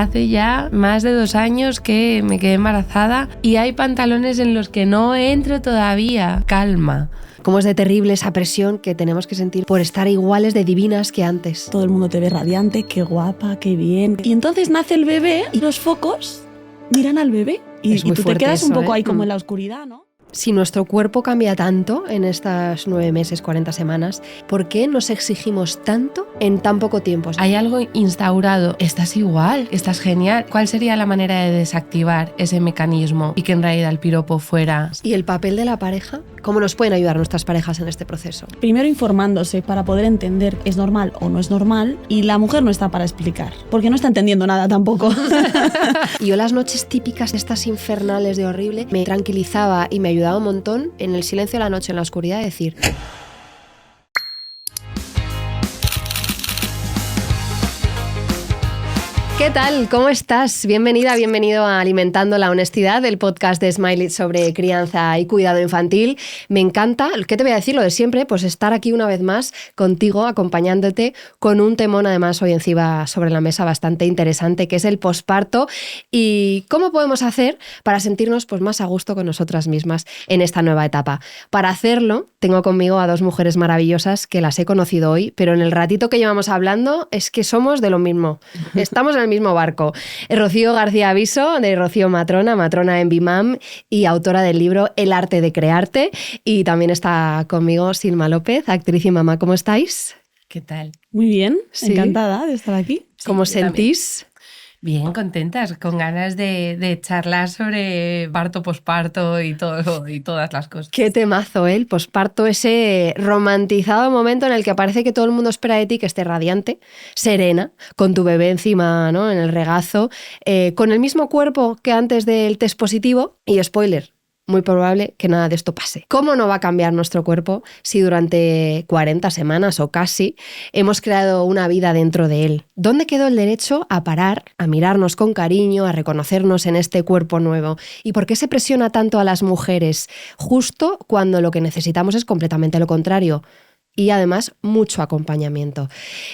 hace ya más de 2 años que me quedé embarazada y hay pantalones en los que no entro todavía. Calma. Cómo es de terrible esa presión que tenemos que sentir por estar iguales de divinas que antes. Todo el mundo te ve radiante, qué guapa, qué bien. Y entonces nace el bebé y los focos miran al bebé. Y tú te quedas un poco ahí como en la oscuridad, ¿no? Si nuestro cuerpo cambia tanto en estas 9 meses, 40 semanas, ¿por qué nos exigimos tanto en tan poco tiempo? Hay algo instaurado. Estás igual, estás genial. ¿Cuál sería la manera de desactivar ese mecanismo y que en realidad el piropo fuera? ¿Y el papel de la pareja? ¿Cómo nos pueden ayudar nuestras parejas en este proceso? Primero informándose para poder entender es normal o no es normal, y la mujer no está para explicar, porque no está entendiendo nada tampoco. Y yo las noches típicas, estas infernales de horrible, me tranquilizaba y me ayudaba un montón en el silencio de la noche, en la oscuridad, decir... ¿Qué tal? ¿Cómo estás? Bienvenida, bienvenido a Alimentando la Honestidad, el podcast de Smile It sobre crianza y cuidado infantil. Me encanta, ¿qué te voy a decir? Lo de siempre, pues estar aquí una vez más contigo, acompañándote con un temón además hoy encima sobre la mesa bastante interesante, que es el posparto y cómo podemos hacer para sentirnos pues más a gusto con nosotras mismas en esta nueva etapa. Para hacerlo, tengo conmigo a 2 mujeres maravillosas que las he conocido hoy, pero en el ratito que llevamos hablando es que somos de lo mismo. Estamos en el mismo barco. Rocío García Aviso, de Rocío Matrona, Matrona en Bimam y autora del libro El arte de crearte. Y también está conmigo Silma López, actriz y mamá. ¿Cómo estáis? ¿Qué tal? Muy bien, ¿Sí? Encantada de estar aquí. ¿Cómo sentís? Bien, contentas, con ganas de charlar sobre parto, posparto y todo y todas las cosas. Qué temazo, el posparto, ese romantizado momento en el que parece que todo el mundo espera de ti que estés radiante, serena, con tu bebé encima, ¿no? En el regazo, con el mismo cuerpo que antes del test positivo y spoiler. Muy probable que nada de esto pase. ¿Cómo no va a cambiar nuestro cuerpo si durante 40 semanas o casi hemos creado una vida dentro de él? ¿Dónde quedó el derecho a parar, a mirarnos con cariño, a reconocernos en este cuerpo nuevo? ¿Y por qué se presiona tanto a las mujeres justo cuando lo que necesitamos es completamente lo contrario? Y además mucho acompañamiento.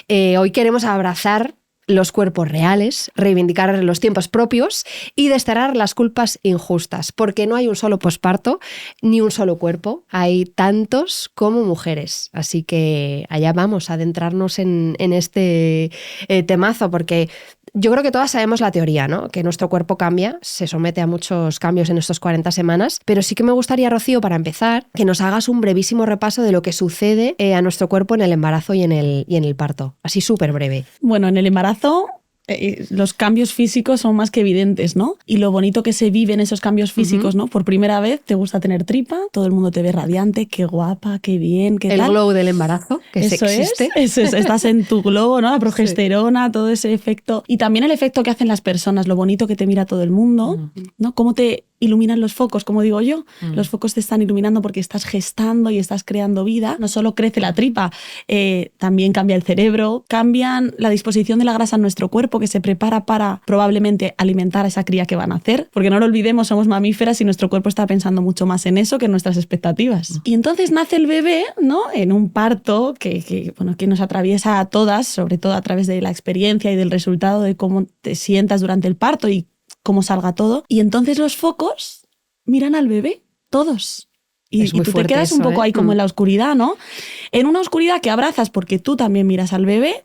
Hoy queremos abrazar los cuerpos reales, reivindicar los tiempos propios y desterrar las culpas injustas, porque no hay un solo posparto ni un solo cuerpo, hay tantos como mujeres. Así que allá vamos a adentrarnos en este temazo, porque yo creo que todas sabemos la teoría, ¿no? Que nuestro cuerpo cambia, se somete a muchos cambios en estos 40 semanas, pero sí que me gustaría, Rocío, para empezar, que nos hagas un brevísimo repaso de lo que sucede a nuestro cuerpo en el embarazo y en el parto. Así súper breve. Bueno, en el embarazo los cambios físicos son más que evidentes, ¿no? Y lo bonito que se vive en esos cambios físicos, ¿no? Por primera vez te gusta tener tripa, todo el mundo te ve radiante, qué guapa, qué bien, qué tal. El glow del embarazo, que eso existe. Eso es, estás en tu globo, ¿no? La progesterona, sí. Todo ese efecto. Y también el efecto que hacen las personas, lo bonito que te mira todo el mundo, ¿no? Cómo te iluminan los focos, como digo yo. Los focos te están iluminando porque estás gestando y estás creando vida. No solo crece la tripa, también cambia el cerebro, cambian la disposición de la grasa en nuestro cuerpo, que se prepara para probablemente alimentar a esa cría que van a hacer, porque no lo olvidemos, somos mamíferas y nuestro cuerpo está pensando mucho más en eso que en nuestras expectativas. Y entonces nace el bebé, ¿no? En un parto que nos atraviesa a todas, sobre todo a través de la experiencia y del resultado de cómo te sientas durante el parto y cómo salga todo. Y entonces los focos miran al bebé, todos. Y tú te quedas un poco ahí como en la oscuridad, ¿no? En una oscuridad que abrazas porque tú también miras al bebé,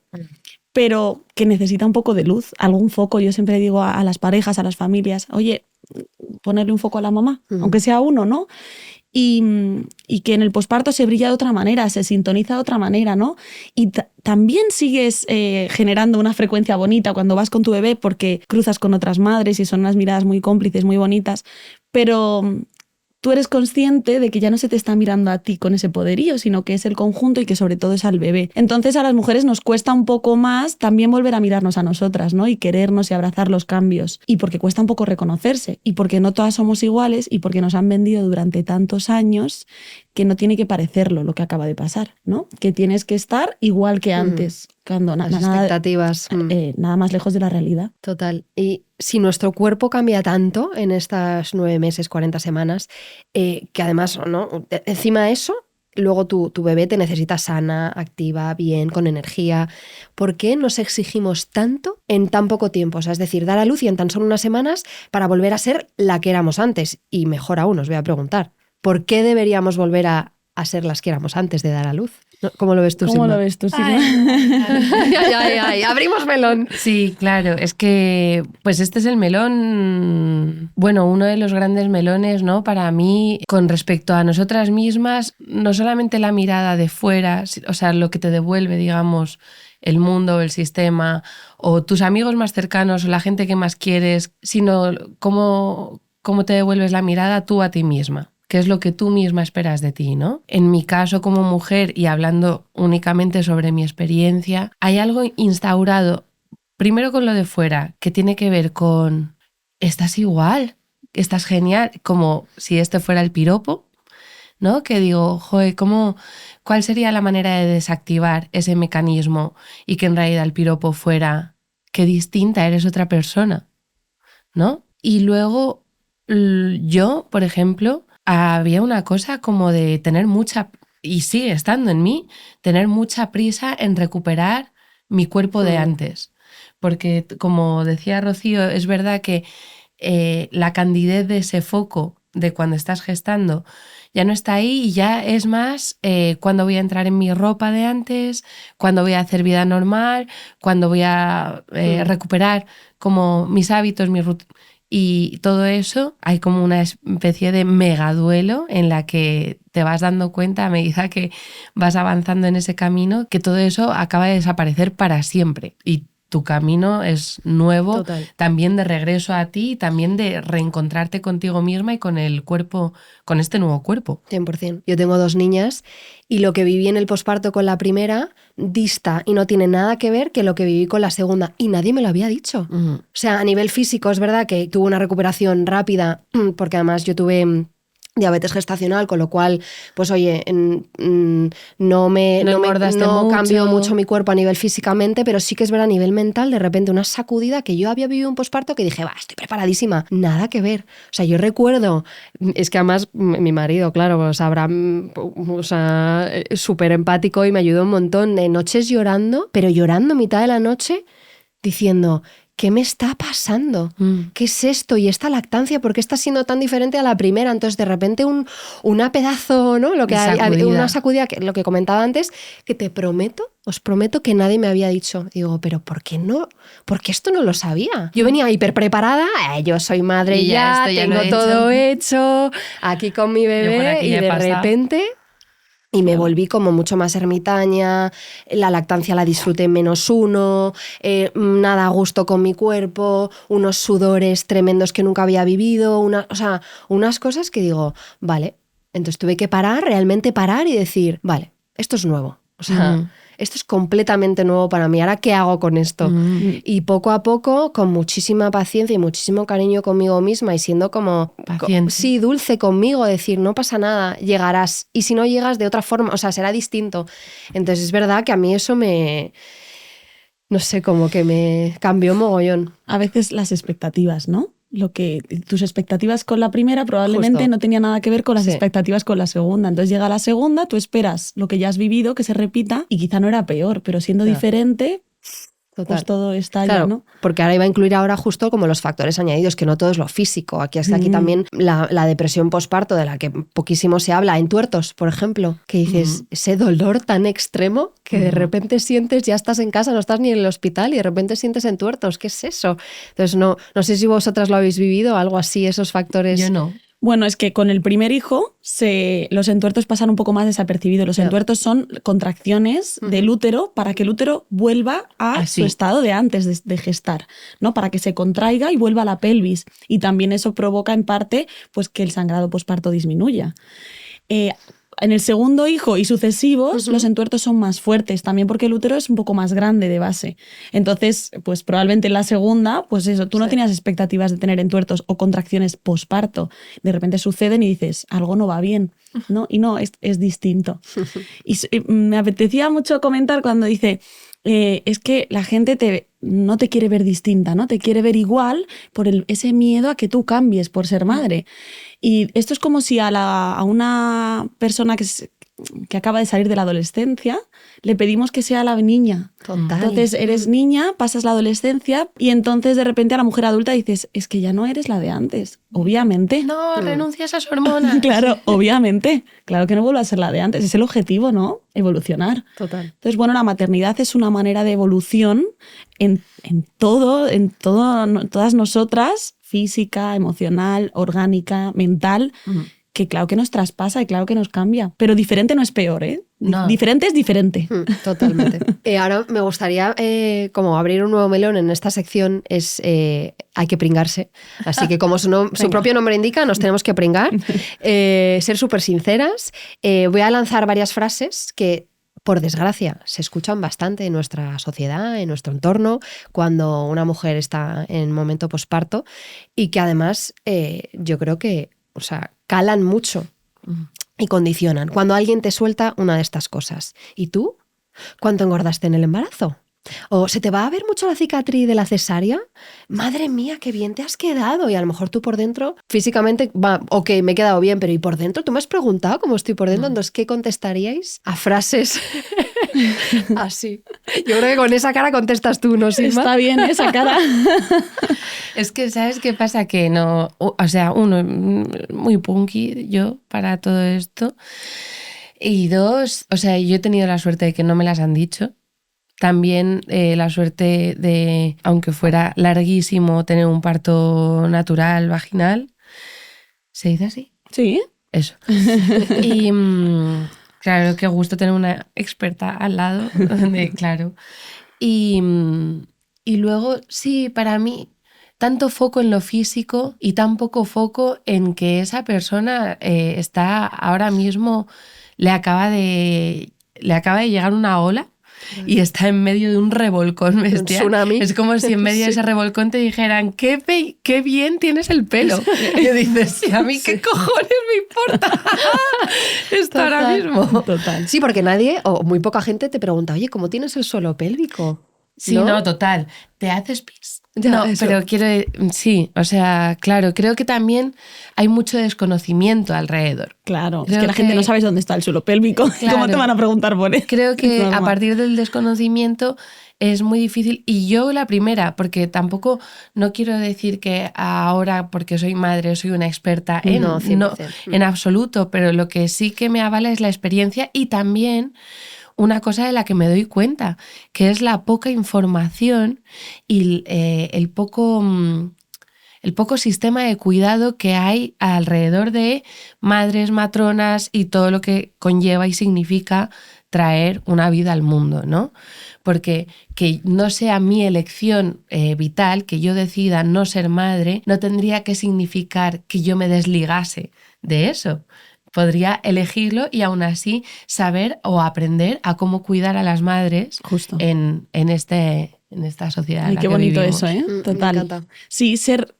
pero que necesita un poco de luz, algún foco. Yo siempre digo a las parejas, a las familias, oye, ponerle un foco a la mamá, aunque sea uno, ¿no? Y que en el posparto se brilla de otra manera, se sintoniza de otra manera, ¿no? Y también sigues generando una frecuencia bonita cuando vas con tu bebé porque cruzas con otras madres y son unas miradas muy cómplices, muy bonitas, pero tú eres consciente de que ya no se te está mirando a ti con ese poderío, sino que es el conjunto y que sobre todo es al bebé. Entonces a las mujeres nos cuesta un poco más también volver a mirarnos a nosotras, ¿no? Y querernos y abrazar los cambios. Y porque cuesta un poco reconocerse, y porque no todas somos iguales, y porque nos han vendido durante tantos años que no tiene que parecerlo lo que acaba de pasar, ¿no? Que tienes que estar igual que antes. Cuando las expectativas. Nada más lejos de la realidad. Total. Y si nuestro cuerpo cambia tanto en estas 9 meses, 40 semanas, que además, ¿no? Encima de eso, luego tu bebé te necesita sana, activa, bien, con energía. ¿Por qué nos exigimos tanto en tan poco tiempo? O sea, es decir, dar a luz y en tan solo unas semanas para volver a ser la que éramos antes. Y mejor aún, os voy a preguntar, ¿por qué deberíamos volver a ser las que éramos antes de dar a luz? ¿Cómo lo ves tú, ¿Cómo Sigma? lo ves tú, Sigma? Ay, abrimos melón. Sí, claro, es que pues este es el melón, bueno, uno de los grandes melones, ¿no? Para mí, con respecto a nosotras mismas, no solamente la mirada de fuera, o sea, lo que te devuelve, digamos, el mundo, el sistema, o tus amigos más cercanos, o la gente que más quieres, sino cómo te devuelves la mirada tú a ti misma. ¿Qué es lo que tú misma esperas de ti, ¿no? En mi caso como mujer, y hablando únicamente sobre mi experiencia, hay algo instaurado, primero con lo de fuera, que tiene que ver con estás igual, estás genial, como si este fuera el piropo, ¿no? Que digo, joder, ¿cuál sería la manera de desactivar ese mecanismo y que en realidad el piropo fuera qué distinta, eres otra persona, ¿no? Y luego yo, por ejemplo, había una cosa como de tener mucha, y sigue estando en mí, tener mucha prisa en recuperar mi cuerpo de antes. Porque, como decía Rocío, es verdad que la candidez de ese foco de cuando estás gestando ya no está ahí y ya es más cuando voy a entrar en mi ropa de antes, cuando voy a hacer vida normal, cuando voy a recuperar como mis hábitos, mi rutina. Y todo eso, hay como una especie de megaduelo en la que te vas dando cuenta a medida que vas avanzando en ese camino que todo eso acaba de desaparecer para siempre. Y tu camino es nuevo, Total. También de regreso a ti, también de reencontrarte contigo misma y con el cuerpo, con este nuevo cuerpo. 100%. Yo tengo 2 niñas y lo que viví en el posparto con la primera dista y no tiene nada que ver que lo que viví con la segunda. Y nadie me lo había dicho. O sea, a nivel físico es verdad que tuve una recuperación rápida porque además yo tuve diabetes gestacional, con lo cual, pues oye, no cambió mucho mi cuerpo a nivel físicamente, pero sí que es verdad a nivel mental, de repente una sacudida que yo había vivido un posparto que dije, estoy preparadísima, nada que ver. O sea, yo recuerdo, es que además mi marido, claro, sabrá, o sea, súper empático y me ayudó un montón, de noches llorando, pero llorando a mitad de la noche, diciendo, ¿qué me está pasando? ¿Qué es esto? Y esta lactancia, ¿por qué está siendo tan diferente a la primera? Entonces, de repente, una pedazo, ¿no? Una sacudida, que lo que comentaba antes, que os prometo que nadie me había dicho. Digo, ¿pero por qué no? Porque esto no lo sabía. Yo venía hiper preparada, yo soy madre y ya tengo todo hecho, aquí con mi bebé, y de repente... Y me volví como mucho más ermitaña, la lactancia la disfruté -1, nada a gusto con mi cuerpo, unos sudores tremendos que nunca había vivido, o sea, unas cosas que digo, vale, entonces tuve que realmente parar y decir, vale, esto es nuevo, o sea, esto es completamente nuevo para mí, ¿ahora qué hago con esto? Y poco a poco, con muchísima paciencia y muchísimo cariño conmigo misma y siendo como, sí, dulce conmigo, decir, no pasa nada, llegarás. Y si no llegas de otra forma, o sea, será distinto. Entonces es verdad que a mí eso no sé, como que me cambió mogollón. A veces las expectativas, ¿no? Tus expectativas con la primera probablemente no tenía nada que ver con las expectativas con la segunda. Entonces llega la segunda, tú esperas lo que ya has vivido, que se repita, y quizá no era peor, pero siendo diferente, pues todo está claro, ¿no? Porque ahora iba a incluir como los factores añadidos, que no todo es lo físico. Aquí también la depresión posparto, de la que poquísimo se habla, en tuertos, por ejemplo, que dices, ese dolor tan extremo que de repente sientes, ya estás en casa, no estás ni en el hospital y de repente sientes en tuertos, ¿qué es eso? Entonces no sé si vosotras lo habéis vivido, algo así, esos factores. Yo no. Bueno, es que con el primer hijo los entuertos pasan un poco más desapercibidos. Los entuertos son contracciones del útero para que el útero vuelva a su estado de antes de gestar, ¿no? Para que se contraiga y vuelva a la pelvis. Y también eso provoca en parte pues, que el sangrado posparto disminuya. En el segundo hijo y sucesivos, los entuertos son más fuertes, también porque el útero es un poco más grande de base. Entonces, pues probablemente en la segunda, pues eso, tú no tenías expectativas de tener entuertos o contracciones posparto. De repente suceden y dices, algo no va bien, ¿no? Y no, es distinto. Y me apetecía mucho comentar cuando dice, es que la gente no te quiere ver distinta, ¿no? Te quiere ver igual por ese miedo a que tú cambies por ser madre. Y esto es como si a una persona que acaba de salir de la adolescencia, le pedimos que sea la niña. Total. Entonces eres niña, pasas la adolescencia y entonces de repente a la mujer adulta dices, es que ya no eres la de antes, obviamente. No, renuncias a su hormona. Claro, obviamente. Claro que no vuelve a ser la de antes. Es el objetivo, ¿no? Evolucionar. Total. Entonces, bueno, la maternidad es una manera de evolución en todas nosotras, física, emocional, orgánica, mental, que claro que nos traspasa y claro que nos cambia. Pero diferente no es peor, ¿eh? No. Diferente es diferente. Totalmente. Ahora me gustaría como abrir un nuevo melón en esta sección, es hay que pringarse. Así que como su propio nombre indica, nos tenemos que pringar. Ser súper sinceras. Voy a lanzar varias frases que, por desgracia, se escuchan bastante en nuestra sociedad, en nuestro entorno, cuando una mujer está en momento posparto y que además yo creo que, o sea, calan mucho y condicionan. Cuando alguien te suelta una de estas cosas. ¿Y tú? ¿Cuánto engordaste en el embarazo? ¿O se te va a ver mucho la cicatriz de la cesárea? Madre mía, qué bien te has quedado. Y a lo mejor tú por dentro, físicamente, ok, me he quedado bien, pero ¿y por dentro? Tú me has preguntado cómo estoy por dentro. Entonces, ¿qué contestaríais a frases así? Yo creo que con esa cara contestas tú, ¿no, Sima? Está bien esa cara. Es que, ¿sabes qué pasa? Que no... O sea, uno, muy punky yo para todo esto. Y dos, o sea, yo he tenido la suerte de que no me las han dicho. También la suerte de, aunque fuera larguísimo, tener un parto natural, vaginal. ¿Se dice así? Sí. Eso. Y claro, qué gusto tener una experta al lado. Claro. Y luego, sí, para mí, tanto foco en lo físico y tan poco foco en que esa persona está ahora mismo, le acaba de llegar una ola. Y está en medio de un revolcón bestial. Un tsunami. Es como si en medio de ese revolcón te dijeran qué bien tienes el pelo. Y dices, ¿y a mí qué cojones me importa esto ahora mismo? Total. Sí, porque nadie o muy poca gente te pregunta, oye, ¿cómo tienes el suelo pélvico? Sí, no, total. ¿Te haces pis? Ya, no, eso. pero sí, o sea, claro, creo que también hay mucho desconocimiento alrededor. Claro, Creo es que la gente no sabe dónde está el suelo pélvico. Claro. ¿Cómo te van a preguntar por él? Creo que Es a normal. partir del desconocimiento es muy difícil. Y yo la primera, porque tampoco no quiero decir que ahora, porque soy madre, soy una experta en, No, 100%. en absoluto, pero lo que sí que me avala es la experiencia y también una cosa de la que me doy cuenta, que es la poca información y el poco sistema de cuidado que hay alrededor de madres, matronas y todo lo que conlleva y significa traer una vida al mundo, ¿no? Porque que no sea mi elección vital, que yo decida no ser madre, no tendría que significar que yo me desligase de eso. Podría elegirlo y aún así saber o aprender a cómo cuidar a las madres Justo. en esta sociedad. Ay, en la qué que bonito vivimos. eso, ¿eh? Me Total. encanta. Sí, ser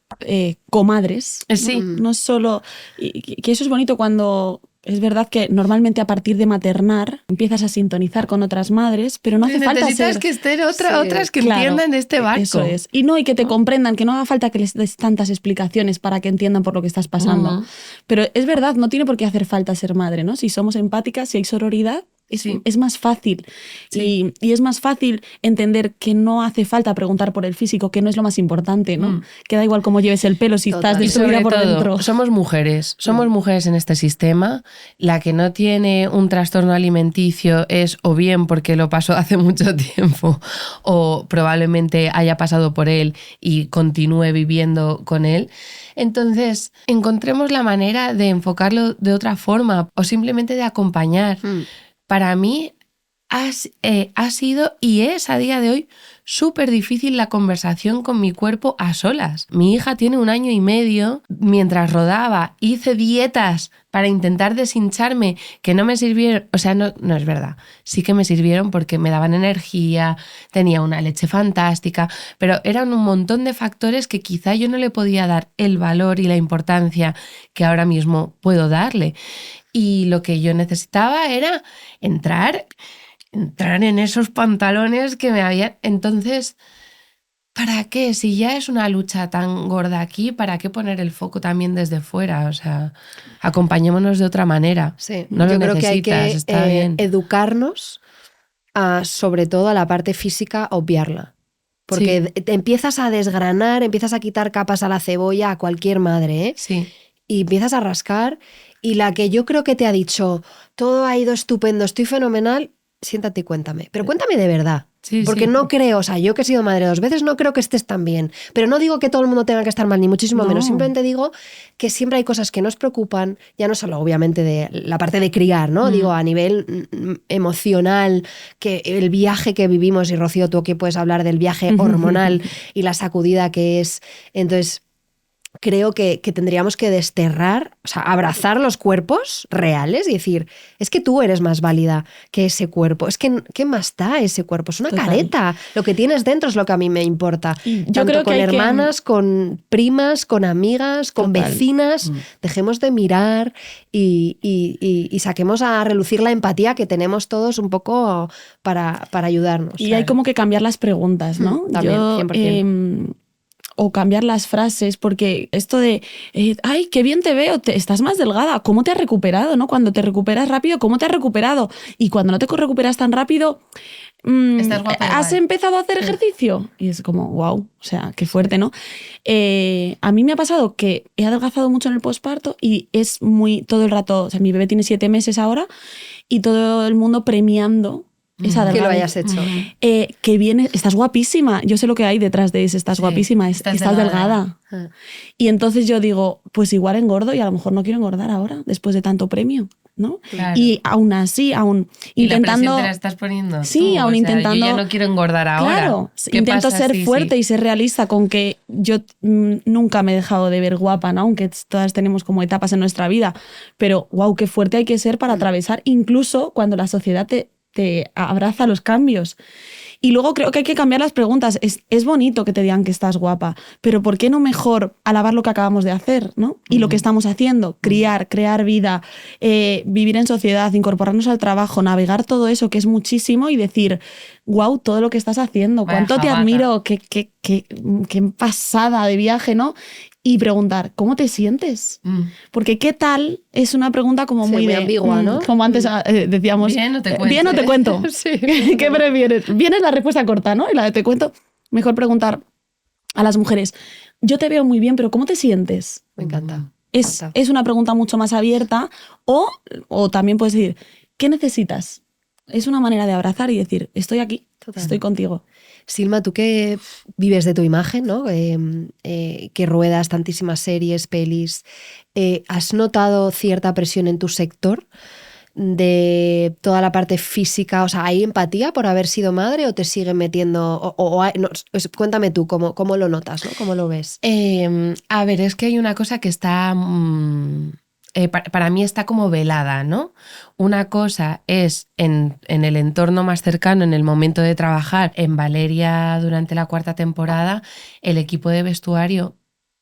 comadres. Sí. No solo... y que eso es bonito cuando... Es verdad que normalmente a partir de maternar empiezas a sintonizar con otras madres, pero no hace falta Necesitas ser... que estén Sí, otras que Claro, entiendan este barco. Eso es. Y no, y que te comprendan, que no haga falta que les des tantas explicaciones para que entiendan por lo que estás pasando. Ujú. Pero es verdad, no tiene por qué hacer falta ser madre, ¿no? Si somos empáticas, si hay sororidad, Sí. es más fácil. Sí. Y es más fácil entender que no hace falta preguntar por el físico, que no es lo más importante, ¿no? Que da igual cómo lleves el pelo si Total. estás Y destruida sobre por todo, dentro. somos mujeres en este sistema. La que no tiene un trastorno alimenticio es o bien porque lo pasó hace mucho tiempo o probablemente haya pasado por él y continúe viviendo con él. Entonces, encontremos la manera de enfocarlo de otra forma o simplemente de acompañar. Para mí ha sido y es a día de hoy súper difícil la conversación con mi cuerpo a solas. Mi hija tiene 1 año y medio. Mientras rodaba, hice dietas para intentar deshincharme que no me sirvieron. O sea, no es verdad. Sí que me sirvieron porque me daban energía, tenía una leche fantástica, pero eran un montón de factores que quizá yo no le podía dar el valor y la importancia que ahora mismo puedo darle. Y lo que yo necesitaba era entrar en esos pantalones que me habían... Entonces, ¿para qué? Si ya es una lucha tan gorda aquí, ¿para qué poner el foco también desde fuera? O sea, acompañémonos de otra manera. Sí, No yo lo creo que hay necesitas, que está bien. educarnos sobre todo a la parte física, obviarla. Porque te empiezas a desgranar, empiezas a quitar capas a la cebolla a cualquier madre, ¿eh? Sí. Y empiezas a rascar y la que yo creo que te ha dicho todo ha ido estupendo, estoy fenomenal, siéntate y cuéntame. Pero cuéntame de verdad. Sí, Porque sí. no creo, o sea, yo que he sido madre 2 veces, no creo que estés tan bien. Pero no digo que todo el mundo tenga que estar mal, ni muchísimo No. menos. Simplemente digo que siempre hay cosas que nos preocupan, ya no solo obviamente de la parte de criar, ¿no? Digo, a nivel emocional, que el viaje que vivimos, y Rocío, tú aquí puedes hablar del viaje hormonal y la sacudida que es. Entonces, creo que tendríamos que desterrar, o sea, abrazar los cuerpos reales y decir, es que tú eres más válida que ese cuerpo. Es que, ¿qué más da ese cuerpo? Es una Total. careta. Lo que tienes dentro es lo que a mí me importa. Y yo Tanto creo que con hay que- hermanas, con primas, con amigas, con Total. vecinas. Dejemos de mirar y saquemos a relucir la empatía que tenemos todos un poco para ayudarnos. Y hay como que cambiar las preguntas, ¿no? También, 100%. O cambiar las frases, porque esto de, ay, qué bien te veo, estás más delgada, ¿cómo te has recuperado? ¿No? Cuando te recuperas rápido, ¿cómo te has recuperado? Y cuando no te recuperas tan rápido, Estás guapa ¿has igual. empezado a hacer ejercicio? Y es como, wow, o sea, qué fuerte, ¿no? A mí me ha pasado que he adelgazado mucho en el posparto y es muy, todo el rato, o sea, mi bebé tiene 7 meses ahora y todo el mundo premiando esa que lo delgadez. hayas hecho. Que viene, estás guapísima. Yo sé lo que hay detrás de eso, estás Sí, guapísima, estás estás delgada. delgada. Y entonces yo digo, pues igual engordo y a lo mejor no quiero engordar ahora, después de tanto premio, ¿no? Claro. Y aún así, aún ¿Y la intentando... presión te la estás poniendo Sí, tú? aún O sea, intentando... yo ya no quiero engordar ahora. Claro, ¿Qué intento pasa? ser Sí, fuerte sí. y ser realista con que yo nunca me he dejado de ver guapa, ¿no? Aunque todas tenemos como etapas en nuestra vida. Pero, wow, qué fuerte hay que ser para atravesar, incluso cuando la sociedad te abraza los cambios. Y luego creo que hay que cambiar las preguntas. Es bonito que te digan que estás guapa, pero ¿por qué no mejor alabar lo que acabamos de hacer, ¿no? Y lo que estamos haciendo, criar, crear vida, vivir en sociedad, incorporarnos al trabajo, navegar todo eso, que es muchísimo, y decir, wow, todo lo que estás haciendo, Vaya cuánto te jabata. admiro, qué pasada de viaje, ¿no? Y preguntar, ¿cómo te sientes? Porque ¿qué tal? Es una pregunta como Sí, muy muy de... ambigua, ¿no? Como antes decíamos... Bien o te cuento. Bien o te cuento. Sí. ¿Qué prefieres? Bien es la respuesta corta, ¿no? Y la de te cuento, mejor preguntar a las mujeres, yo te veo muy bien, pero ¿cómo te sientes? Me encanta. Es una pregunta mucho más abierta, o también puedes decir, ¿qué necesitas? Es una manera de abrazar y decir, estoy aquí, Total. estoy contigo. Silma, tú que vives de tu imagen, ¿no? Que ruedas tantísimas series, pelis, ¿has notado cierta presión en tu sector de toda la parte física? O sea, ¿hay empatía por haber sido madre o te siguen metiendo? Cuéntame tú, ¿cómo lo notas, ¿no? ¿Cómo lo ves? A ver, es que hay una cosa que está... para mí está como velada, ¿no? Una cosa es en el entorno más cercano, en el momento de trabajar. En Valeria, durante la 4ª temporada, el equipo de vestuario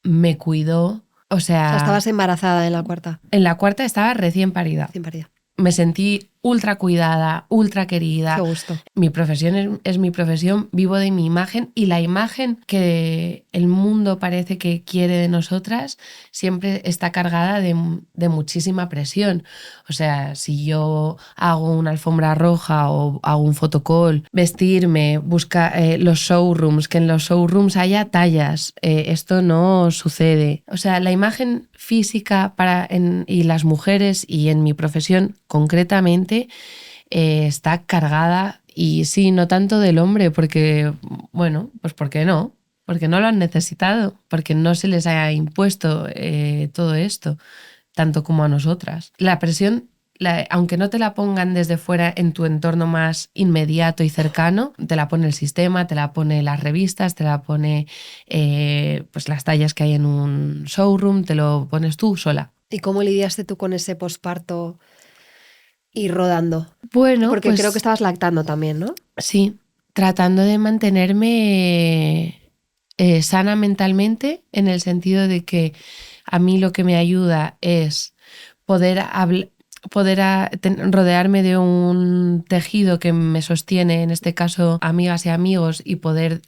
me cuidó. O O sea, sea, estabas embarazada en la 4ª, en la 4ª estaba recién parida. sin paridad. Me sentí ultra cuidada, ultra querida. Qué gusto. Mi profesión es mi profesión, vivo de mi imagen, y la imagen que el mundo parece que quiere de nosotras siempre está cargada de muchísima presión. O sea, si yo hago una alfombra roja o hago un photocall, vestirme, buscar los showrooms, que en los showrooms haya tallas, esto no sucede. O sea, la imagen física y las mujeres, y en mi profesión concretamente, está cargada, y sí, no tanto del hombre, porque, bueno, pues porque no lo han necesitado, porque no se les ha impuesto todo esto, tanto como a nosotras. La presión, aunque no te la pongan desde fuera en tu entorno más inmediato y cercano, te la pone el sistema, te la pone las revistas, te la pone pues las tallas que hay en un showroom, te lo pones tú sola. ¿Y cómo lidiaste tú con ese posparto y rodando? Bueno, Porque pues, creo que estabas lactando también, ¿no? sí, tratando de mantenerme sana mentalmente, en el sentido de que a mí lo que me ayuda es poder rodearme de un tejido que me sostiene, en este caso amigas y amigos, y poder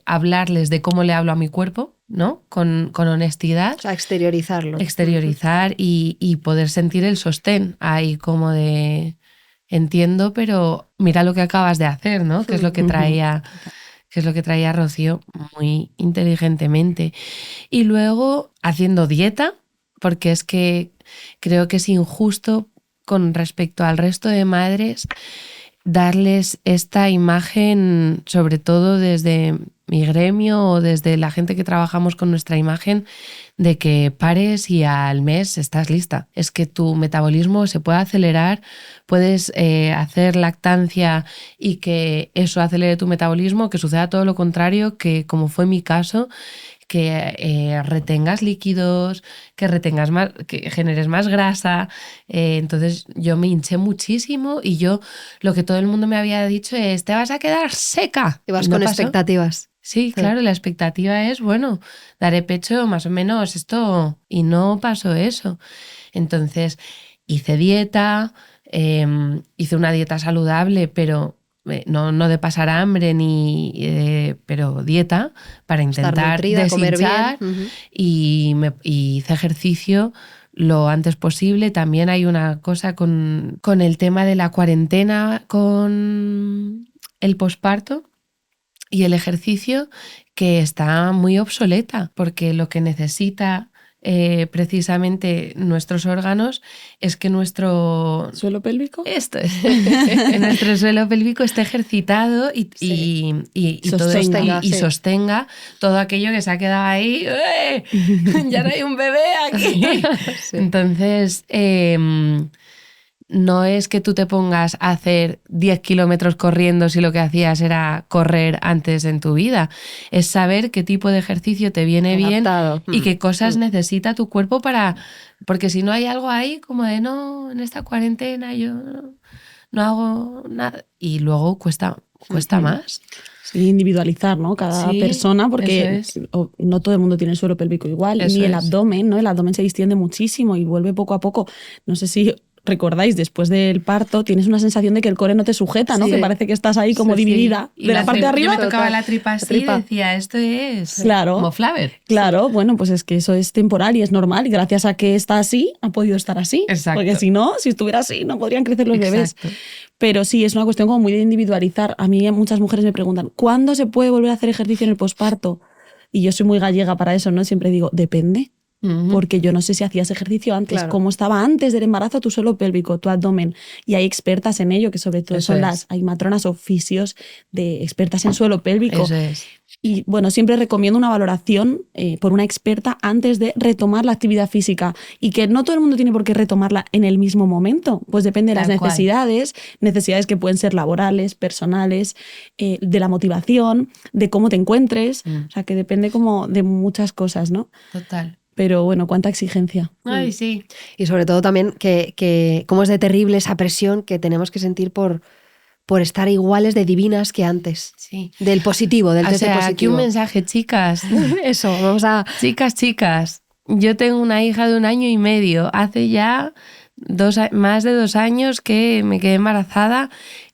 hablarles de cómo le hablo a mi cuerpo, ¿no? Con honestidad. O sea, exteriorizarlo. Exteriorizar y poder sentir el sostén ahí como de entiendo, pero mira lo que acabas de hacer, ¿no? Que es lo que traía Rocío muy inteligentemente. Y luego haciendo dieta, porque es que creo que es injusto con respecto al resto de madres darles esta imagen, sobre todo desde mi gremio o desde la gente que trabajamos con nuestra imagen, de que pares y al mes estás lista. Es que tu metabolismo se puede acelerar, puedes hacer lactancia y que eso acelere tu metabolismo, que suceda todo lo contrario, que como fue mi caso, que retengas líquidos, que retengas más, que generes más grasa. Entonces yo me hinché muchísimo y yo lo que todo el mundo me había dicho es te vas a quedar seca. Y vas ¿No con pasó? expectativas. Sí, claro, la expectativa es, bueno, daré pecho más o menos esto y no pasó eso. Entonces hice dieta, hice una dieta saludable, pero no de pasar hambre pero dieta para intentar nutrida, comer deshinchar bien. y hice ejercicio lo antes posible. También hay una cosa con el tema de la cuarentena con el posparto y el ejercicio que está muy obsoleta porque lo que necesita precisamente nuestros órganos es que nuestro ¿Suelo pélvico? Esto es. Nuestro suelo pélvico esté ejercitado y sostenga todo aquello que se ha quedado ahí. Ya no hay un bebé aquí. Sí. Entonces, no es que tú te pongas a hacer 10 kilómetros corriendo si lo que hacías era correr antes en tu vida. Es saber qué tipo de ejercicio te viene Adaptado. bien y qué cosas necesita tu cuerpo para... Porque si no hay algo ahí como de no, en esta cuarentena yo no hago nada. Y luego cuesta más. Sí, individualizar, ¿no? Cada persona, porque no todo el mundo tiene el suelo pélvico igual, ni el abdomen, ¿no? El abdomen se distiende muchísimo y vuelve poco a poco. No sé si recordáis, después del parto tienes una sensación de que el core no te sujeta, ¿no? Que parece que estás ahí como dividida. Y de la parte de arriba. Yo me tocaba la tripa así y decía, esto es como Flaver. Claro, bueno, pues es que eso es temporal y es normal. Y gracias a que está así, ha podido estar así. Exacto. Porque si no, si estuviera así, no podrían crecer los bebés. Pero sí, es una cuestión como muy de individualizar. A mí muchas mujeres me preguntan, ¿cuándo se puede volver a hacer ejercicio en el posparto? Y yo soy muy gallega para eso, ¿no? Siempre digo, depende. Porque yo no sé si hacías ejercicio antes, cómo estaba antes del embarazo tu suelo pélvico, tu abdomen. Y hay expertas en ello, que sobre todo hay matronas o fisios de expertas en suelo pélvico. Eso es. Y bueno, siempre recomiendo una valoración por una experta antes de retomar la actividad física y que no todo el mundo tiene por qué retomarla en el mismo momento, pues depende de las necesidades que pueden ser laborales, personales, de la motivación, de cómo te encuentres, o sea que depende como de muchas cosas, ¿no? Total. Pero bueno, cuánta exigencia. Ay, sí. Y sobre todo también que cómo es de terrible esa presión que tenemos que sentir por estar iguales de divinas que antes. Sí. Del positivo, del test positivo. Aquí un mensaje, chicas. Eso, vamos a... Chicas. Yo tengo una hija de 1 año y medio. Hace ya más de 2 años que me quedé embarazada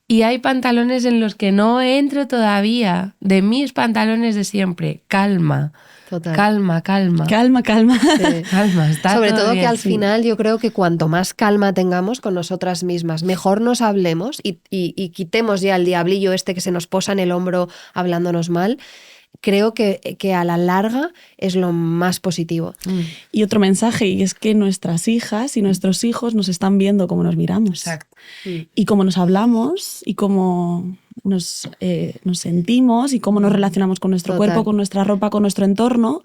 y hay pantalones en los que no entro todavía. De mis pantalones de siempre. Calma. Total. Calma. Calma. Sí. Calma, está sobre todo bien, que al final yo creo que cuanto más calma tengamos con nosotras mismas, mejor nos hablemos y quitemos ya el diablillo este que se nos posa en el hombro hablándonos mal. Creo que a la larga es lo más positivo. Y otro mensaje, y es que nuestras hijas y nuestros hijos nos están viendo cómo nos miramos. Exacto. Y cómo nos hablamos y cómo nos sentimos y cómo nos relacionamos con nuestro cuerpo, con nuestra ropa, con nuestro entorno.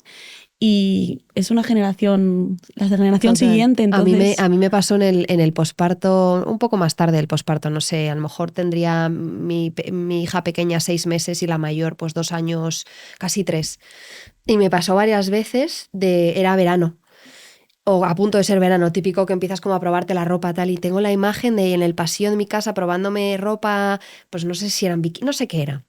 Y es una generación, la generación siguiente. Entonces... A mí me pasó en el posparto, un poco más tarde del posparto, no sé, a lo mejor tendría mi hija pequeña 6 meses y la mayor pues 2 años, casi 3. Y me pasó varias veces, era verano, o a punto de ser verano, típico que empiezas como a probarte la ropa tal, y tengo la imagen de en el pasillo de mi casa probándome ropa, pues no sé si eran bikini, no sé qué era.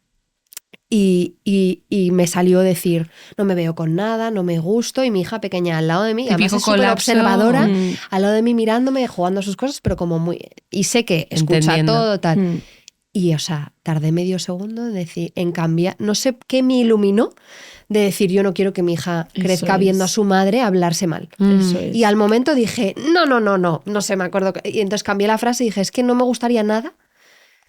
Y me salió decir, no me veo con nada, no me gusto, y mi hija pequeña al lado de mí, además es súper observadora, al lado de mí mirándome, jugando a sus cosas, pero como muy... Y sé que escucha todo tal. Y, o sea, tardé medio segundo en cambiar, no sé qué me iluminó de decir, yo no quiero que mi hija crezca viendo a su madre hablarse mal. Eso es. Y al momento dije, no sé, me acuerdo. Y entonces cambié la frase y dije, es que no me gustaría nada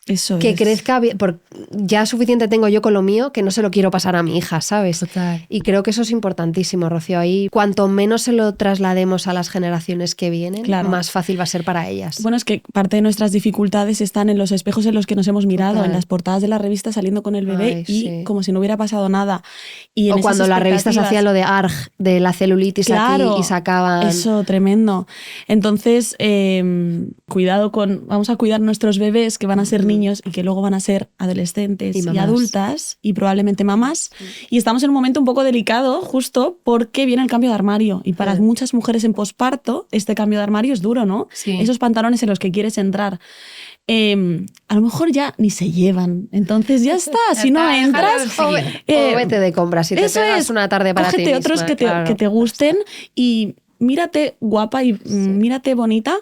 Eso que es. crezca bien, porque ya suficiente tengo yo con lo mío que no se lo quiero pasar a mi hija, ¿sabes? Total. Y creo que eso es importantísimo, Rocío. Ahí, cuanto menos se lo traslademos a las generaciones que vienen, Claro. más fácil va a ser para ellas. Bueno, es que parte de nuestras dificultades están en los espejos en los que nos hemos mirado, Total. en las portadas de la revista saliendo con el bebé Ay, y sí. como si no hubiera pasado nada. Y en O esas cuando las revistas expectativas- hacían lo de ARG, de la celulitis Claro, aquí y sacaban... eso, tremendo. Entonces, cuidado vamos a cuidar nuestros bebés que van a ser niños y que luego van a ser adolescentes Y y, mamás. adultas y probablemente mamás. Y estamos en un momento un poco delicado justo porque viene el cambio de armario. Y para muchas mujeres en posparto, este cambio de armario es duro, ¿no? Sí. Esos pantalones en los que quieres entrar. A lo mejor ya ni se llevan. Entonces ya está. Si no está, entras, déjalo seguir. O vete de compras y te eso pegas es. una tarde para ti Cógete misma, otros que claro. te gusten y mírate guapa y mírate bonita,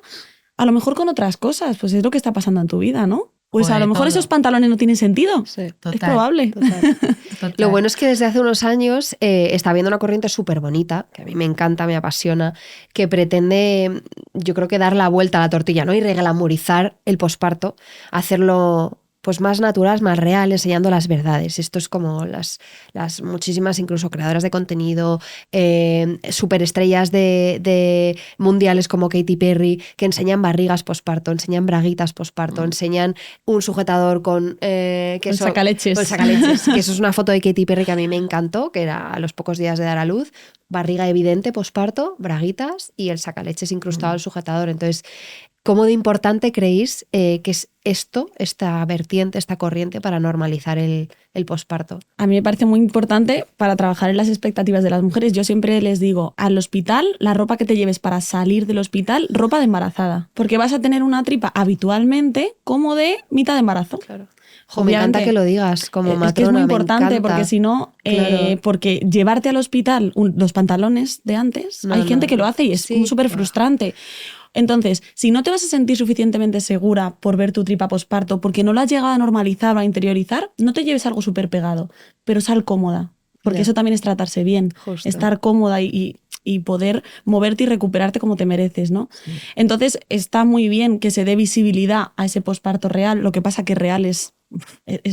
a lo mejor con otras cosas, pues es lo que está pasando en tu vida, ¿no? Pues a Joder, lo mejor todo. esos pantalones no tienen sentido. Sí. Total. Es probable. Total. Lo bueno es que desde hace unos años está habiendo una corriente súper bonita, que a mí me encanta, me apasiona, que pretende, yo creo que dar la vuelta a la tortilla, ¿no? Y reglamorizar el posparto, hacerlo pues más natural, más real, enseñando las verdades. Esto es como las muchísimas incluso creadoras de contenido, superestrellas de mundiales como Katy Perry, que enseñan barrigas posparto, enseñan braguitas posparto, enseñan un sujetador con... Con sacaleches. Con sacaleches, que eso es una foto de Katy Perry que a mí me encantó, que era a los pocos días de dar a luz, barriga evidente posparto, braguitas y el sacaleches incrustado al sujetador. Entonces, ¿cómo de importante creéis que es esta vertiente, esta corriente para normalizar el posparto? A mí me parece muy importante para trabajar en las expectativas de las mujeres. Yo siempre les digo, al hospital, la ropa que te lleves para salir del hospital, ropa de embarazada. Porque vas a tener una tripa habitualmente como de mitad de embarazo. Claro. Me encanta que lo digas como matrona. Es que es muy me importante encanta. porque si no, Claro. porque llevarte al hospital los pantalones de antes, No, hay gente no. que lo hace y es Sí. súper frustrante. Entonces, si no te vas a sentir suficientemente segura por ver tu tripa posparto, porque no la has llegado a normalizar o a interiorizar, no te lleves algo súper pegado, pero sal cómoda, porque Ya. eso también es tratarse bien, Justo. estar cómoda y poder moverte y recuperarte como te mereces, ¿no? Sí. Entonces, está muy bien que se dé visibilidad a ese posparto real, lo que pasa que real es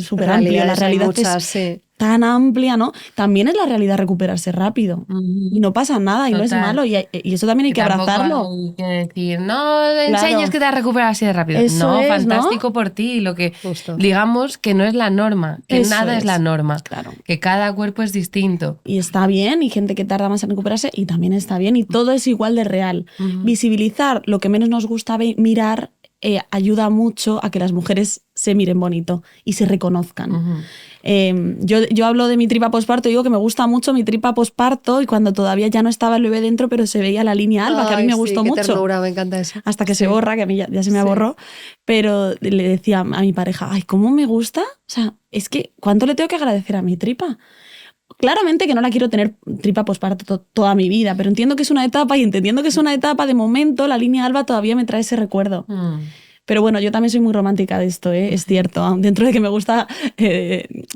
súper amplio, la realidad muchas, es sí. tan amplia, ¿no? También es la realidad recuperarse rápido. Y no pasa nada y no es malo y eso también hay que abrazarlo. Hay que decir, no enseñes que te has recuperado así de rápido. Eso no, es, fantástico ¿no? por ti. Lo que Justo. digamos que no es la norma, que Eso nada es la norma. Claro. Que cada cuerpo es distinto. Y está bien, y gente que tarda más en recuperarse, y también está bien, y todo es igual de real. Visibilizar lo que menos nos gusta mirar ayuda mucho a que las mujeres se miren bonito y se reconozcan. Yo hablo de mi tripa posparto, digo que me gusta mucho mi tripa posparto y cuando todavía ya no estaba el bebé dentro, pero se veía la línea alba, que a mí me gustó qué mucho. Ternura, me encanta eso. Hasta que se borra, que a mí ya se me borró. Pero le decía a mi pareja, ay, ¿cómo me gusta? O sea, es que, ¿cuánto le tengo que agradecer a mi tripa? Claramente que no la quiero tener tripa posparto toda mi vida, pero entiendo que es una etapa y entendiendo que es una etapa, de momento la línea alba todavía me trae ese recuerdo. Pero bueno, yo también soy muy romántica de esto, es cierto. Dentro de que me gusta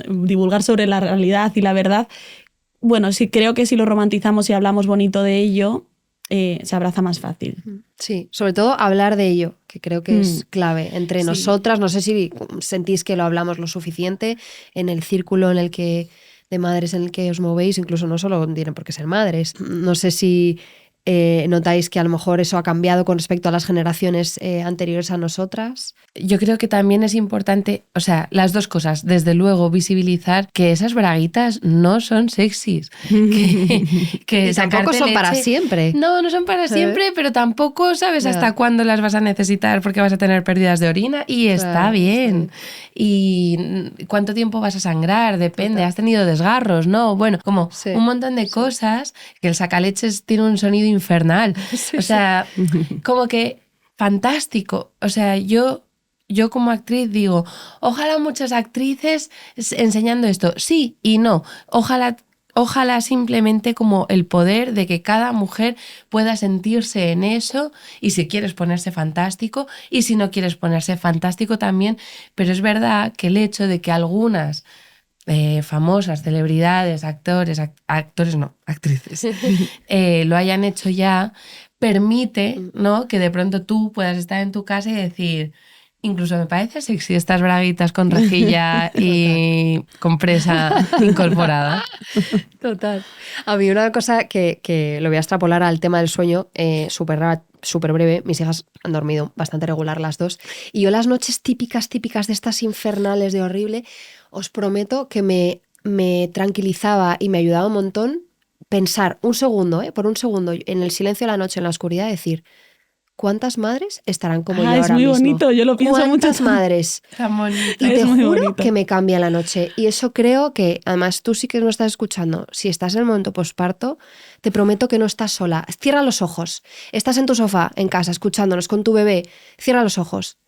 divulgar sobre la realidad y la verdad, bueno, sí creo que si lo romantizamos y hablamos bonito de ello, se abraza más fácil. Sí, sobre todo hablar de ello, que creo que es clave entre nosotras. No sé si sentís que lo hablamos lo suficiente en el círculo en el que de madres en el que os movéis, incluso no solo tienen por qué ser madres. No sé si notáis que a lo mejor eso ha cambiado con respecto a las generaciones anteriores a nosotras. Yo creo que también es importante, o sea, las dos cosas. Desde luego, visibilizar que esas braguitas no son sexys. Que y tampoco son leche, para siempre. No son para siempre, pero tampoco sabes hasta cuándo las vas a necesitar porque vas a tener pérdidas de orina y está bien. Y cuánto tiempo vas a sangrar, depende. Has tenido desgarros, ¿no? Bueno, como un montón de cosas, que el sacaleches tiene un sonido infernal. O sea, como que fantástico. O sea, yo como actriz digo, ojalá muchas actrices enseñando esto. Sí y no. Ojalá ojalá simplemente como el poder de que cada mujer pueda sentirse en eso, y si quieres ponerse fantástico y si no quieres ponerse fantástico también, pero es verdad que el hecho de que algunas famosas, celebridades, actores no, actrices, lo hayan hecho ya, permite, ¿no?, que de pronto tú puedas estar en tu casa y decir... Incluso me parece sexy estas braguitas con rejilla y compresa incorporada. Total. A mí una cosa que lo voy a extrapolar al tema del sueño, súper breve. Mis hijas han dormido bastante regular las dos. Y yo las noches típicas de estas infernales de horrible, os prometo que me tranquilizaba y me ayudaba un montón pensar un segundo, por un segundo, en el silencio de la noche, en la oscuridad, decir... ¿Cuántas madres estarán como yo ahora mismo? Es muy bonito, yo lo pienso mucho. ¿Cuántas madres? Tan bonito. Y te juro bonito. que me cambia la noche. Y eso creo que, además, tú sí que no estás escuchando. Si estás en el momento posparto, te prometo que no estás sola. Cierra los ojos. Estás en tu sofá, en casa, escuchándonos con tu bebé. Cierra los ojos.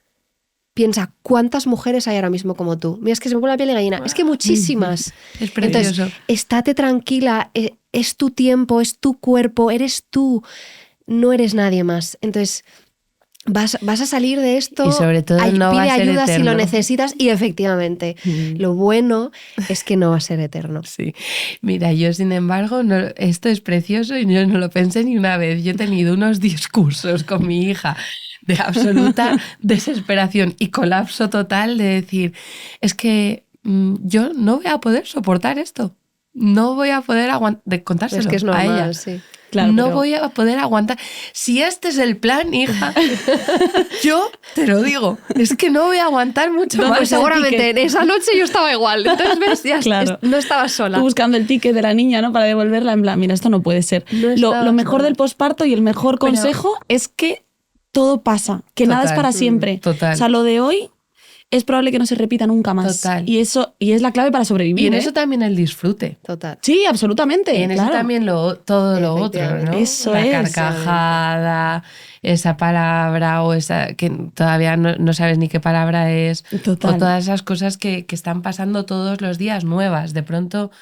Piensa, ¿cuántas mujeres hay ahora mismo como tú? Mira, es que se me pone la piel de gallina. Es que muchísimas. Es precioso. Entonces, estate tranquila. Es tu tiempo, es tu cuerpo, eres tú. No eres nadie más. Entonces, vas a salir de esto. Y sobre todo no pide va a ser ayuda eterno. si lo necesitas. Y efectivamente, lo bueno es que no va a ser eterno. Sí. Mira, yo sin embargo, esto es precioso y yo no lo pensé ni una vez. Yo he tenido unos discursos con mi hija de absoluta desesperación y colapso total de decir, es que yo no voy a poder soportar esto. No voy a poder contárselo Es que es a normal, ella. sí. Claro, no pero... voy a poder aguantar. Si este es el plan, hija, yo te lo digo, es que no voy a aguantar mucho más. Pues seguramente en esa noche yo estaba igual. Entonces, ves, ya Claro. no estaba sola. Tú buscando el ticket de la niña, ¿no? Para devolverla, en plan, mira, esto no puede ser. No Lo estabas mejor sola. del posparto y el mejor consejo es que todo pasa, que nada es Total. para siempre. Total. O sea, lo de hoy es probable que no se repita nunca más. Total. Y es la clave para sobrevivir. Y en ¿eh? eso también el disfrute. Total. Sí, absolutamente. Y en claro. eso también todo lo otro, ¿no? Eso la es. carcajada, esa palabra o esa que todavía no sabes ni qué palabra es. Total. O todas esas cosas que están pasando todos los días nuevas. De pronto,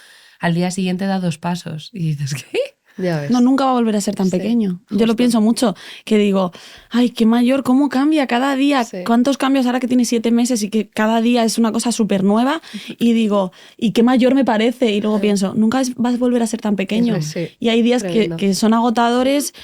al día siguiente da 2 pasos y dices, ¿qué? Ya ves. No, nunca va a volver a ser tan Sí, pequeño. Yo justo. lo pienso mucho, que digo, ay, qué mayor, cómo cambia cada día, Sí. cuántos cambios ahora que tiene 7 meses y que cada día es una cosa súper nueva, y digo, y qué mayor me parece, y luego pienso, nunca vas a volver a ser tan pequeño. Eso es, sí. Y hay días Tremendo. que son agotadores,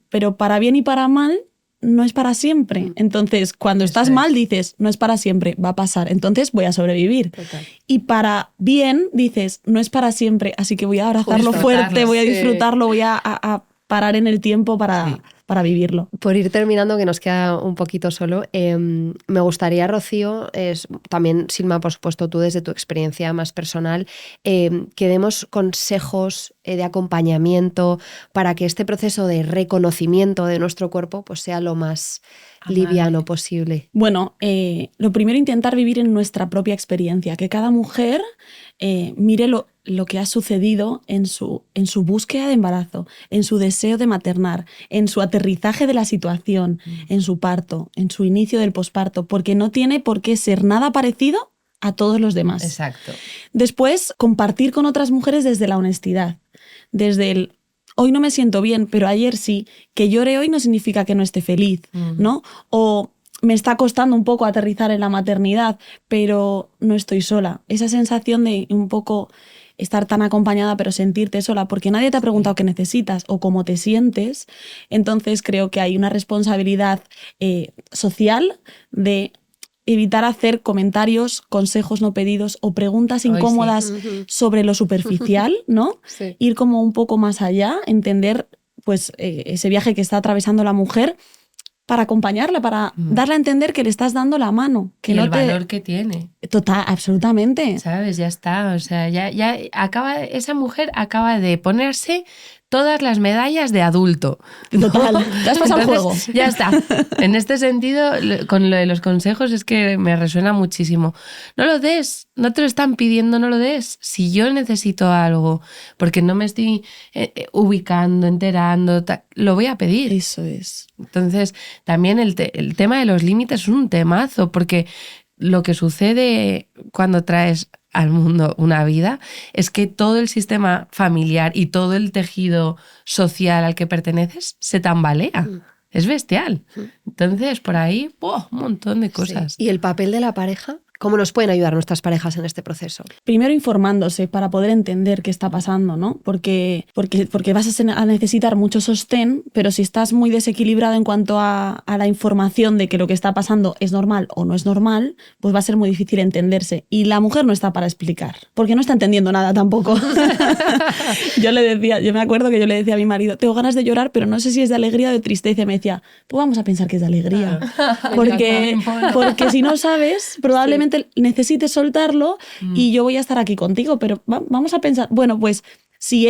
pero para bien y para mal, no es para siempre. Entonces, cuando estás es. mal, dices, no es para siempre, va a pasar, entonces voy a sobrevivir. Total. Y para bien, dices, no es para siempre, así que voy a abrazarlo Justo, fuerte, voy a sí. disfrutarlo, voy a parar en el tiempo para vivirlo. Por ir terminando, que nos queda un poquito solo, me gustaría, Rocío, también, Silma, por supuesto, tú desde tu experiencia más personal, que demos consejos de acompañamiento para que este proceso de reconocimiento de nuestro cuerpo pues, sea lo más liviano posible. Bueno, lo primero, intentar vivir en nuestra propia experiencia, que cada mujer mire lo que ha sucedido en su búsqueda de embarazo, en su deseo de maternar, en su aterrizaje de la situación, en su parto, en su inicio del posparto, porque no tiene por qué ser nada parecido a todos los demás. Exacto. Después, compartir con otras mujeres desde la honestidad, desde el hoy no me siento bien, pero ayer sí, que llore hoy no significa que no esté feliz, ¿no? O me está costando un poco aterrizar en la maternidad, pero no estoy sola. Esa sensación de un poco estar tan acompañada pero sentirte sola, porque nadie te ha preguntado qué necesitas o cómo te sientes. Entonces creo que hay una responsabilidad social de evitar hacer comentarios, consejos no pedidos o preguntas incómodas sobre lo superficial, ¿no? Sí. Ir como un poco más allá, entender pues ese viaje que está atravesando la mujer para acompañarla, para darle a entender que le estás dando la mano. Que y no el valor que tiene. Total, absolutamente. ¿Sabes? Ya está. O sea, ya esa mujer acaba de ponerse todas las medallas de adulto. Total, te has pasado el juego. Ya está. En este sentido, con lo de los consejos es que me resuena muchísimo. No lo des, no te lo están pidiendo, no lo des. Si yo necesito algo, porque no me estoy ubicando, enterando, lo voy a pedir. Eso es. Entonces, también el tema de los límites es un temazo, porque lo que sucede cuando traes al mundo una vida, es que todo el sistema familiar y todo el tejido social al que perteneces se tambalea. Es bestial. Entonces, por ahí, un montón de cosas. Sí. ¿Y el papel de la pareja? ¿Cómo nos pueden ayudar nuestras parejas en este proceso? Primero informándose para poder entender qué está pasando, ¿no? Porque vas a necesitar mucho sostén, pero si estás muy desequilibrado en cuanto a la información de que lo que está pasando es normal o no es normal, pues va a ser muy difícil entenderse. Y la mujer no está para explicar, porque no está entendiendo nada tampoco. Yo me acuerdo que yo le decía a mi marido, tengo ganas de llorar, pero no sé si es de alegría o de tristeza. Y me decía, pues vamos a pensar que es de alegría. Porque si no sabes, probablemente necesites soltarlo y yo voy a estar aquí contigo, pero vamos a pensar, bueno, pues si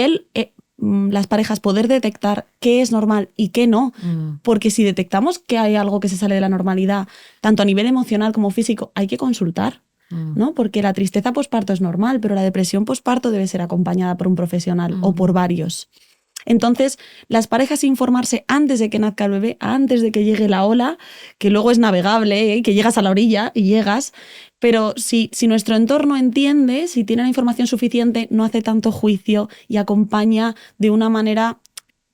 las parejas poder detectar qué es normal y qué no, porque si detectamos que hay algo que se sale de la normalidad, tanto a nivel emocional como físico, hay que consultar, ¿no? Porque la tristeza posparto es normal, pero la depresión posparto debe ser acompañada por un profesional o por varios. Entonces, las parejas informarse antes de que nazca el bebé, antes de que llegue la ola, que luego es navegable, que llegas a la orilla y llegas, pero si nuestro entorno entiende, si tiene la información suficiente, no hace tanto juicio y acompaña de una manera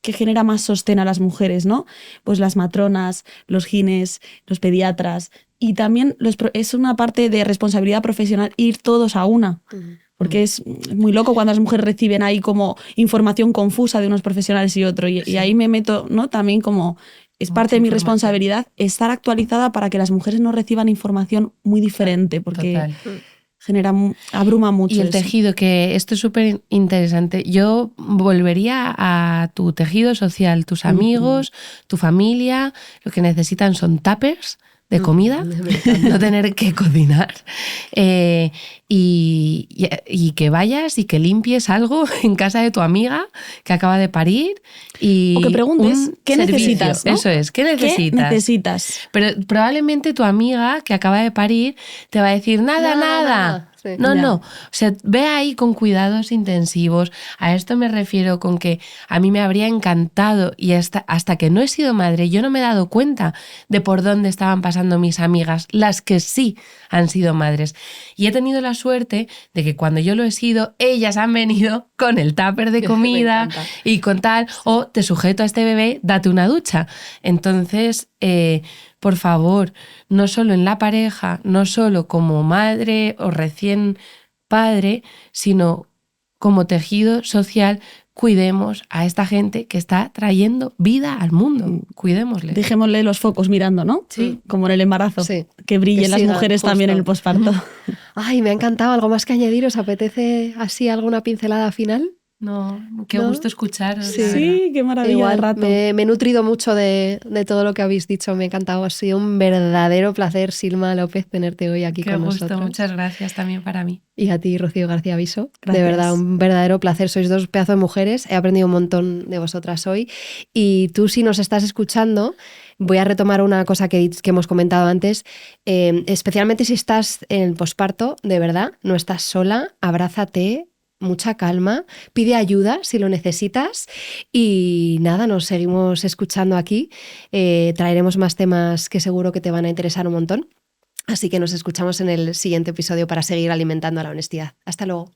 que genera más sostén a las mujeres, ¿no? Pues las matronas, los gines, los pediatras, y también es una parte de responsabilidad profesional ir todos a una. Porque es muy loco cuando las mujeres reciben ahí como información confusa de unos profesionales y otro. Y ahí me meto, ¿no? También como es parte de mi responsabilidad estar actualizada para que las mujeres no reciban información muy diferente, porque abruma mucho. Y el tejido, que esto es súper interesante. Yo volvería a tu tejido social, tus amigos, tu familia, lo que necesitan son tuppers de comida, no tener que cocinar, y que vayas y que limpies algo en casa de tu amiga que acaba de parir o que preguntes qué necesitas, ¿no? Eso es, ¿qué necesitas? Pero probablemente tu amiga que acaba de parir te va a decir nada. Sí. No. O sea, ve ahí con cuidados intensivos. A esto me refiero con que a mí me habría encantado, y hasta que no he sido madre, yo no me he dado cuenta de por dónde estaban pasando mis amigas, las que sí han sido madres. Y he tenido la suerte de que cuando yo lo he sido, ellas han venido con el tupper de comida y con tal, o te sujeto a este bebé, date una ducha. Entonces, por favor, no solo en la pareja, no solo como madre o recién padre, sino como tejido social, cuidemos a esta gente que está trayendo vida al mundo. Cuidémosle. Dejémosle los focos mirando, ¿no? Sí. Como en el embarazo. Sí. Que brillen las mujeres justo también en el posparto. Ay, me ha encantado. ¿Algo más que añadir? ¿Os apetece así alguna pincelada final? No, qué gusto escucharos. Sí, qué maravilla. Igual, de rato. Me he nutrido mucho de todo lo que habéis dicho, me ha encantado. Ha sido un verdadero placer, Silma López, tenerte hoy aquí con nosotros. Muchas gracias también para mí. Y a ti, Rocío García Viso. Gracias. De verdad, un verdadero placer. Sois dos pedazos de mujeres. He aprendido un montón de vosotras hoy. Y tú, si nos estás escuchando, voy a retomar una cosa que hemos comentado antes. Especialmente si estás en el posparto, de verdad, no estás sola, abrázate. Mucha calma, pide ayuda si lo necesitas y nada, nos seguimos escuchando aquí. Traeremos más temas que seguro que te van a interesar un montón. Así que nos escuchamos en el siguiente episodio para seguir alimentando la honestidad. Hasta luego.